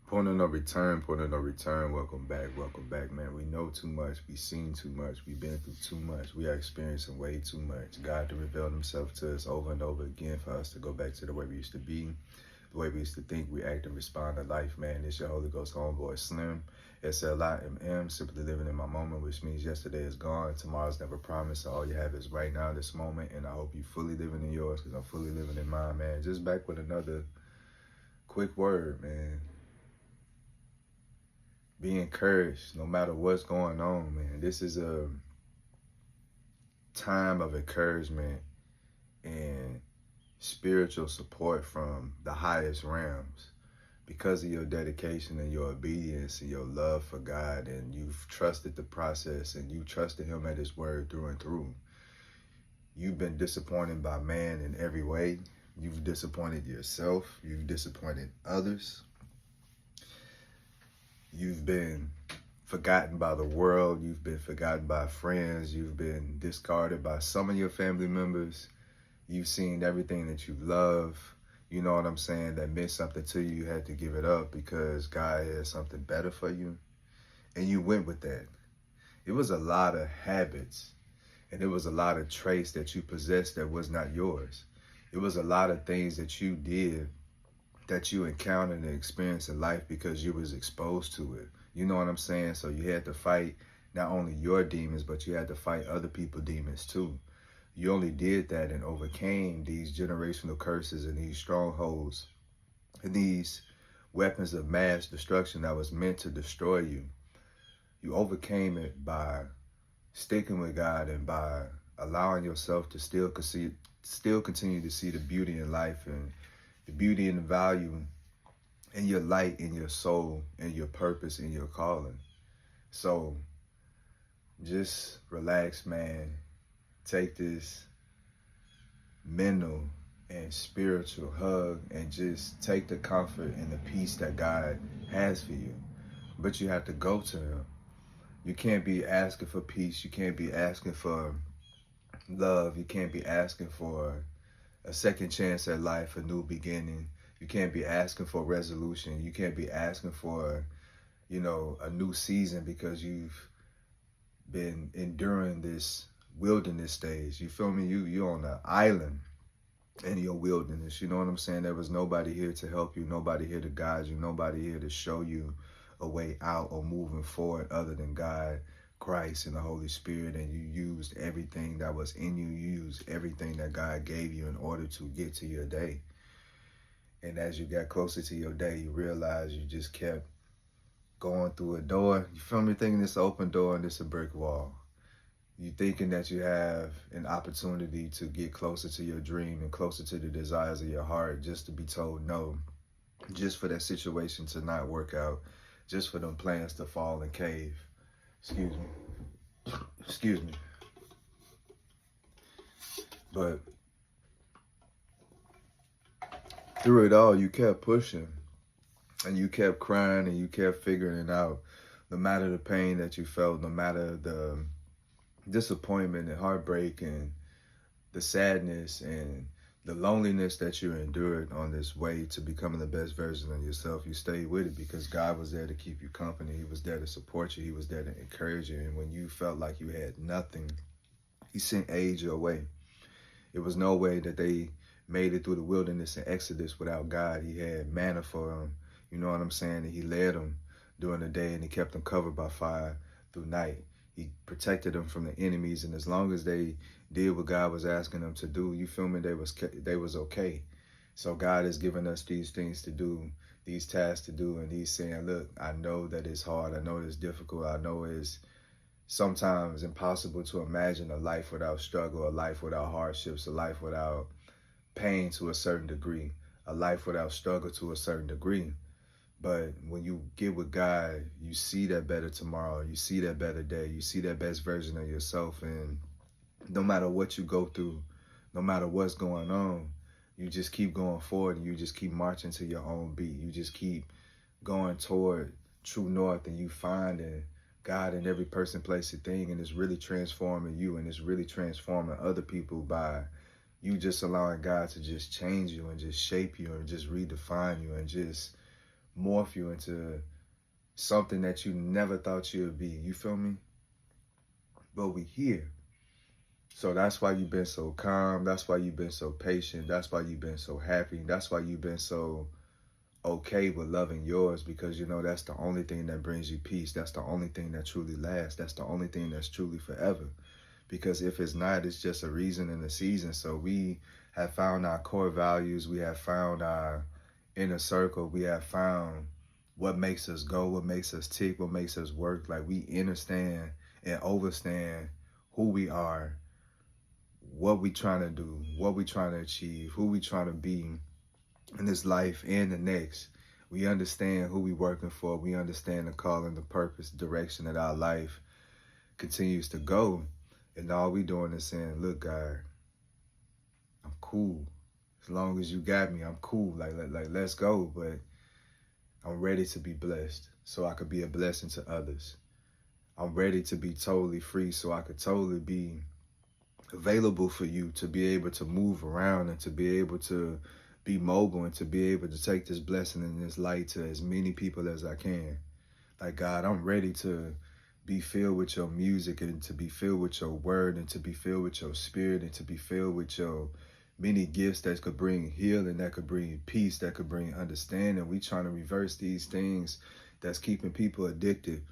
Point of no return, point of no return. Welcome back, man. We know too much, we seen too much, we've been through too much, we are experiencing way too much. God to reveal himself to us over and over again for us to go back to the way we used to be, the way we used to think, react, and respond to life, man. It's your Holy Ghost homeboy Slim, SLIMM, simply living in my moment, which means yesterday is gone, tomorrow's never promised, so all you have is right now, this moment, and I hope you fully living in yours, because I'm fully living in mine, man. Just back with another quick word, man. Be encouraged no matter what's going on, man. This is a time of encouragement and spiritual support from the highest realms because of your dedication and your obedience and your love for God, and you've trusted the process and you trusted him at his word through and through. You've been disappointed by man in every way. You've disappointed yourself. You've disappointed others. You've been forgotten by the world. You've been forgotten by friends. You've been discarded by some of your family members. You've seen everything that you love, you know what I'm saying, that meant something to you. You had to give it up because God had something better for you. And you went with that. It was a lot of habits and it was a lot of traits that you possessed that was not yours. It was a lot of things that you did that you encountered and experienced in life because you was exposed to it. You know what I'm saying? So you had to fight not only your demons, but you had to fight other people's demons too. You only did that and overcame these generational curses and these strongholds and these weapons of mass destruction that was meant to destroy you. You overcame it by sticking with God and by allowing yourself to still continue to see the beauty in life and the beauty and the value and your light in your soul and your purpose and your calling. So just relax, man. Take this mental and spiritual hug and just take the comfort and the peace that God has for you. But you have to go to him. You can't be asking for peace. You can't be asking for love. You can't be asking for a second chance at life, a new beginning. You can't be asking for resolution. You can't be asking for, a new season because you've been enduring this wilderness stage. You feel me? You're on an island in your wilderness. You know what I'm saying? There was nobody here to help you, nobody here to guide you, nobody here to show you a way out or moving forward other than God, Christ, and the Holy Spirit. And you used everything that was in you. You used everything that God gave you in order to get to your day. And as you got closer to your day, you realized you just kept going through a door. You feel me? Thinking it's an open door and it's a brick wall. You thinking that you have an opportunity to get closer to your dream and closer to the desires of your heart, just to be told no, just for that situation to not work out, just for them plans to fall and cave. Excuse me. But through it all, you kept pushing and you kept crying and you kept figuring it out. No matter the pain that you felt, no matter the disappointment and heartbreak and the sadness and the loneliness that you endured on this way to becoming the best version of yourself, you stayed with it because God was there to keep you company. He was there to support you. He was there to encourage you. And when you felt like you had nothing, he sent aid your way. It was no way that they made it through the wilderness and Exodus without God. He had manna for them. You know what I'm saying? And he led them during the day and he kept them covered by fire through night. He protected them from the enemies, and as long as they did what God was asking them to do, you feel me, they was okay. So God has given us these things to do, these tasks to do, and he's saying, look, I know that it's hard. I know it's difficult. I know it's sometimes impossible to imagine a life without struggle, a life without hardships, a life without pain to a certain degree, a life without struggle to a certain degree. But when you get with God, you see that better tomorrow. You see that better day. You see that best version of yourself. And no matter what you go through, no matter what's going on, you just keep going forward and you just keep marching to your own beat. You just keep going toward true north and you finding God in every person, place, and thing. And it's really transforming you and it's really transforming other people by you just allowing God to just change you and just shape you and just redefine you and just morph you into something that you never thought you would be. You feel me? But we here. So that's why you've been so calm. That's why you've been so patient. That's why you've been so happy. That's why you've been so okay with loving yours, because you know that's the only thing that brings you peace. That's the only thing that truly lasts. That's the only thing that's truly forever. Because if it's not, it's just a reason and a season. So we have found our core values. We have found our inner circle. We have found what makes us go, what makes us tick, what makes us work. Like we understand and overstand who we are, what we trying to do, what we trying to achieve, who we trying to be in this life and the next. We understand who we working for. We understand the calling, the purpose, direction that our life continues to go. And all we doing is saying, look, God, I'm cool. As long as you got me, I'm cool. Like let's go. But I'm ready to be blessed so I could be a blessing to others. I'm ready to be totally free so I could totally be available for you, to be able to move around and to be able to be mobile and to be able to take this blessing and this light to as many people as I can. Like, God, I'm ready to be filled with your music and to be filled with your word and to be filled with your spirit and to be filled with your many gifts that could bring healing, that could bring peace, that could bring understanding. We trying to reverse these things that's keeping people addicted,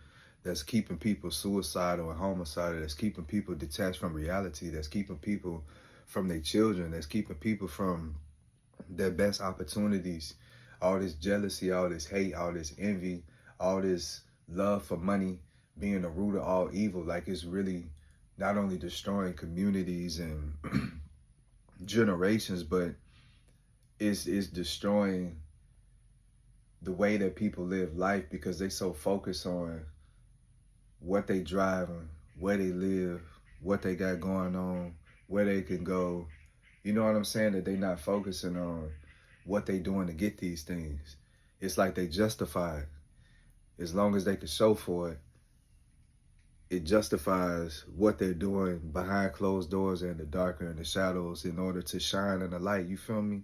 that's keeping people suicidal and homicidal, that's keeping people detached from reality, that's keeping people from their children, that's keeping people from their best opportunities. All this jealousy, all this hate, all this envy, all this love for money being the root of all evil. Like, it's really not only destroying communities and generations, but it's destroying the way that people live life, because they so focused on what they driving, where they live, what they got going on, where they can go. You know what I'm saying? That they not focusing on what they doing to get these things. It's like they justify it. As long as they can show for it, it justifies what they're doing behind closed doors and the darker and the shadows in order to shine in the light. You feel me?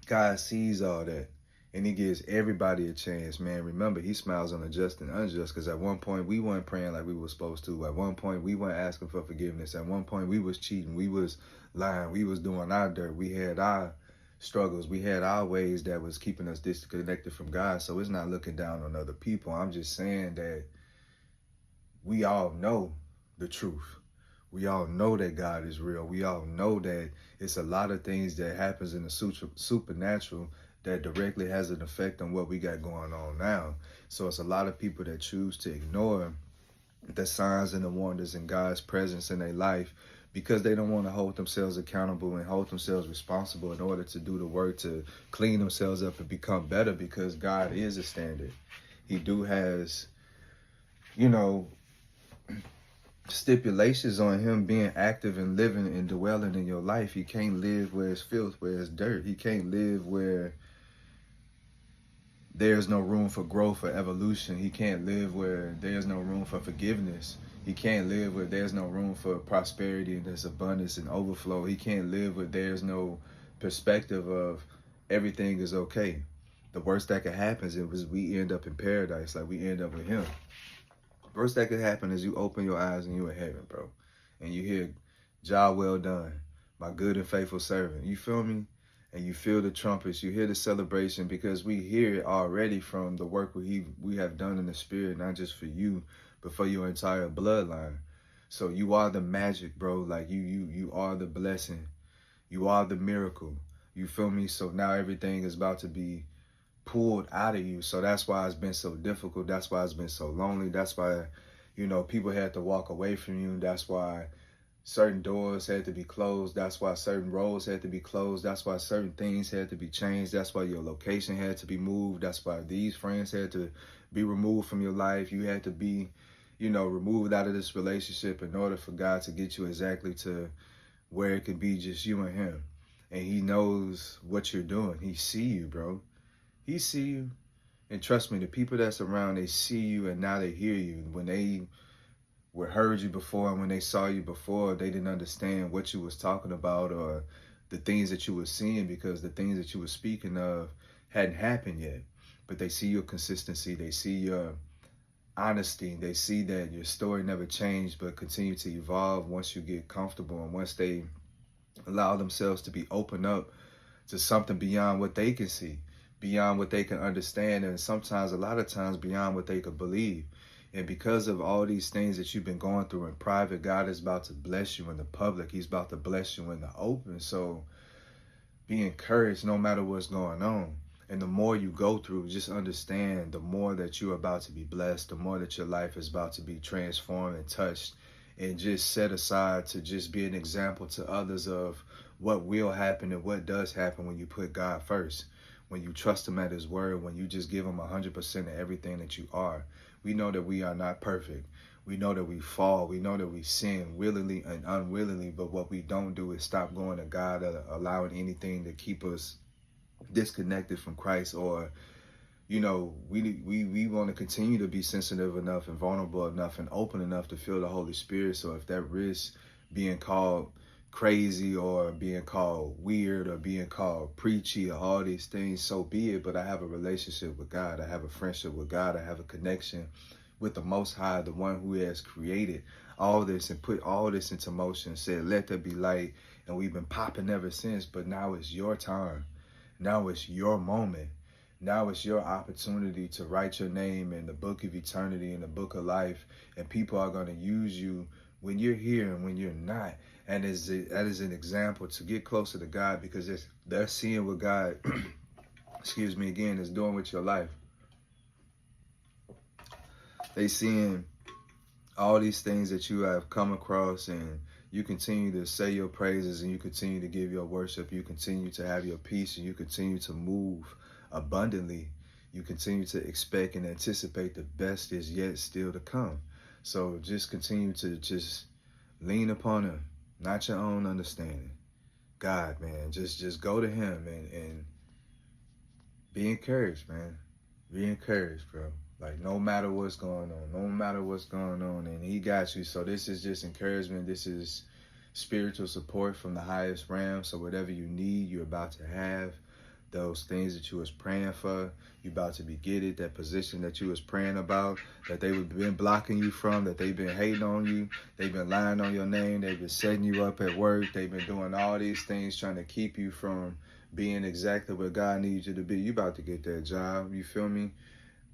God sees all that. And he gives everybody a chance, man. Remember, he smiles on the just and unjust, because at one point we weren't praying like we were supposed to. At one point we weren't asking for forgiveness. At one point we was cheating. We was lying. We was doing our dirt. We had our struggles. We had our ways that was keeping us disconnected from God. So it's not looking down on other people. I'm just saying that we all know the truth. We all know that God is real. We all know that it's a lot of things that happens in the supernatural that directly has an effect on what we got going on now. So it's a lot of people that choose to ignore the signs and the wonders in God's presence in their life, because they don't want to hold themselves accountable and hold themselves responsible in order to do the work to clean themselves up and become better, because God is a standard. He has, stipulations on him being active and living and dwelling in your life. He can't live where it's filth, where it's dirt. He can't live where there's no room for growth or evolution. He can't live where there's no room for forgiveness. He can't live where there's no room for prosperity and there's abundance and overflow. He can't live where there's no perspective of everything is okay. The worst that could happen is we end up in paradise, like we end up with him. Worst that could happen is you open your eyes and you in heaven, bro. And you hear, "Job well done, my good and faithful servant." You feel me? And you feel the trumpets, you hear the celebration, because we hear it already from the work we have done in the spirit, not just for you, but for your entire bloodline. So you are the magic, bro. Like you are the blessing. You are the miracle. You feel me? So now everything is about to be pulled out of you. So that's why it's been so difficult. That's why it's been so lonely. That's why, people had to walk away from you. That's why certain doors had to be closed. That's why certain roads had to be closed. That's why certain things had to be changed. That's why your location had to be moved. That's why these friends had to be removed from your life. You had to be, removed out of this relationship in order for God to get you exactly to where it could be just you and him. And he knows what you're doing. He see you, bro. He see you. And trust me, the people that's around, they see you and now they hear you. When they heard you before and when they saw you before, they didn't understand what you was talking about or the things that you were seeing, because the things that you were speaking of hadn't happened yet. but they see your consistency. They see your honesty. They see that your story never changed, but continue to evolve once you get comfortable and once they allow themselves to be open up to something beyond what they can see, beyond what they can understand, and sometimes, a lot of times, beyond what they could believe. And because of all these things that you've been going through in private, God is about to bless you in the public. He's about to bless you in the open. So be encouraged no matter what's going on. And the more you go through, just understand the more that you're about to be blessed, the more that your life is about to be transformed and touched, and just set aside to just be an example to others of what will happen and what does happen when you put God first, when you trust him at his word, when you just give him 100% of everything that you are. We know that we are not perfect. We know that we fall. We know that we sin willingly and unwillingly, but what we don't do is stop going to God or allowing anything to keep us disconnected from Christ. Or, you know, we want to continue to be sensitive enough and vulnerable enough and open enough to feel the Holy Spirit. So if that risks being called crazy or being called weird or being called preachy or all these things, so be it. But I have a relationship with God. I have a friendship with God. I have a connection with the Most High, the one who has created all this and put all this into motion, said, let there be light. And we've been popping ever since, but now it's your time. Now it's your moment. Now it's your opportunity to write your name in the book of eternity, in the book of life. And people are going to use you when you're here and when you're not. And that is an example to get closer to God, because they're seeing what God, excuse me again, is doing with your life. They seeing all these things that you have come across, and you continue to say your praises, and you continue to give your worship. You continue to have your peace, and you continue to move abundantly. You continue to expect and anticipate the best is yet still to come. So just continue to just lean upon him, not your own understanding. God, man, just go to him and be encouraged, man. Be encouraged, bro. Like, no matter what's going on, and he got you. So this is just encouragement. This is spiritual support from the highest realm. So whatever you need, you're about to have. Those things that you was praying for, you about to be get it. That position that you was praying about, that they've been blocking you from, that they've been hating on you, they've been lying on your name, they've been setting you up at work, they've been doing all these things trying to keep you from being exactly where God needs you to be. You about to get that job. You feel me?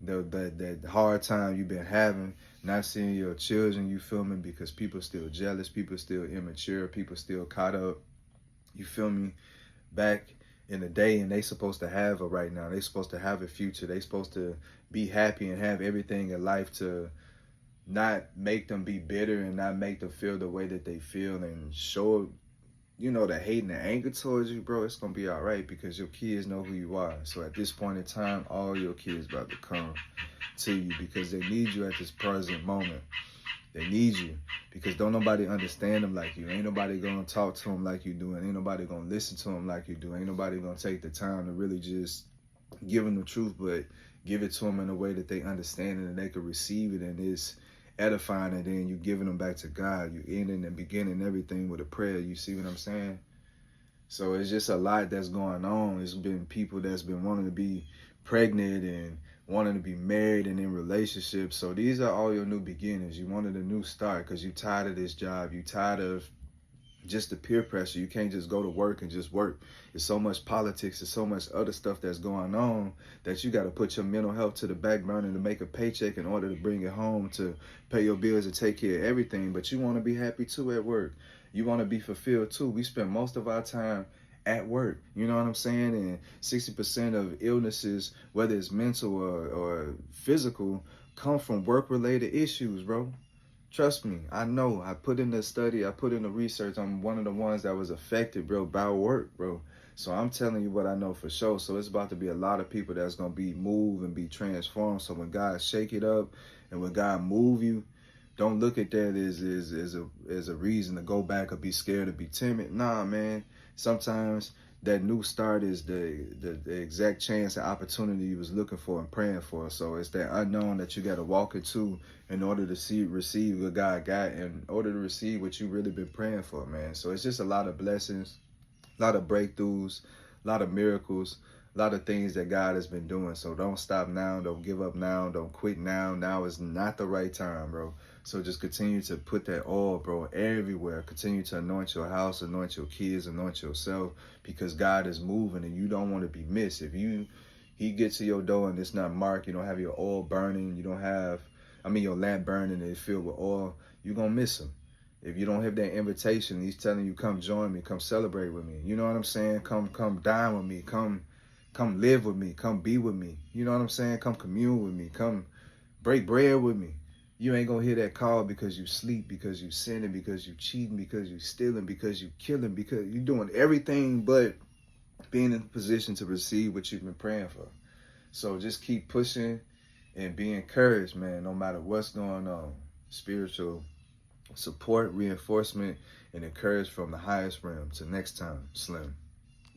That hard time you've been having, not seeing your children, you feel me? Because people still jealous, people still immature, people still caught up, you feel me? Back in the day, and they supposed to have a right now. They supposed to have a future. They supposed to be happy and have everything in life, to not make them be bitter and not make them feel the way that they feel, and show, you know, the hate and the anger towards you, bro. It's going to be all right, because your kids know who you are. So at this point in time, all your kids about to come to you, because they need you at this present moment. They need you, because don't nobody understand them like you. Ain't nobody going to talk to them like you do, and ain't nobody going to listen to them like you do. Ain't nobody going to take the time to really just give them the truth, but give it to them in a way that they understand it and they can receive it, and it's edifying. And then you giving them back to God. You ending and beginning everything with a prayer. You see what I'm saying? So it's just a lot that's going on. It's been people that's been wanting to be pregnant and wanting to be married and in relationships. So these are all your new beginnings. You wanted a new start because you tired of this job. You tired of just the peer pressure. You can't just go to work and just work. There's so much politics. There's so much other stuff that's going on that you got to put your mental health to the back burner to make a paycheck in order to bring it home, to pay your bills and take care of everything. But you want to be happy too at work. You want to be fulfilled too. We spend most of our time at work, you know what I'm saying? And 60% of illnesses, whether it's mental or physical, come from work-related issues, bro. Trust me, I know. I put in the study, I put in the research. I'm one of the ones that was affected, bro, by work, bro. So I'm telling you what I know for sure. So it's about to be a lot of people that's going to be moved and be transformed. So when God shake it up and when God move you, don't look at that as a reason to go back or be scared or be timid. Nah, man. Sometimes that new start is the exact chance and opportunity you was looking for and praying for. So it's that unknown that you got to walk into in order to receive what God got, in order to receive what you really been praying for, man. So it's just a lot of blessings, a lot of breakthroughs, a lot of miracles, a lot of things that God has been doing. So don't stop now. Don't give up now. Don't quit now. Now is not the right time, bro. So just continue to put that oil, bro, everywhere. Continue to anoint your house, anoint your kids, anoint yourself, because God is moving and you don't want to be missed. If he gets to your door and it's not marked, you don't have your oil burning, you don't have, your lamp burning and it's filled with oil, you're going to miss him. If you don't have that invitation, he's telling you, come join me, come celebrate with me. You know what I'm saying? Come dine with me. Come live with me. Come be with me. You know what I'm saying? Come commune with me. Come break bread with me. You ain't gonna hear that call because you sleep, because you sinning, because you cheating, because you stealing, because you killing, because you doing everything but being in a position to receive what you've been praying for. So just keep pushing and be encouraged, man, no matter what's going on. Spiritual support, reinforcement, and encouragement from the highest realm. Till next time, Slim.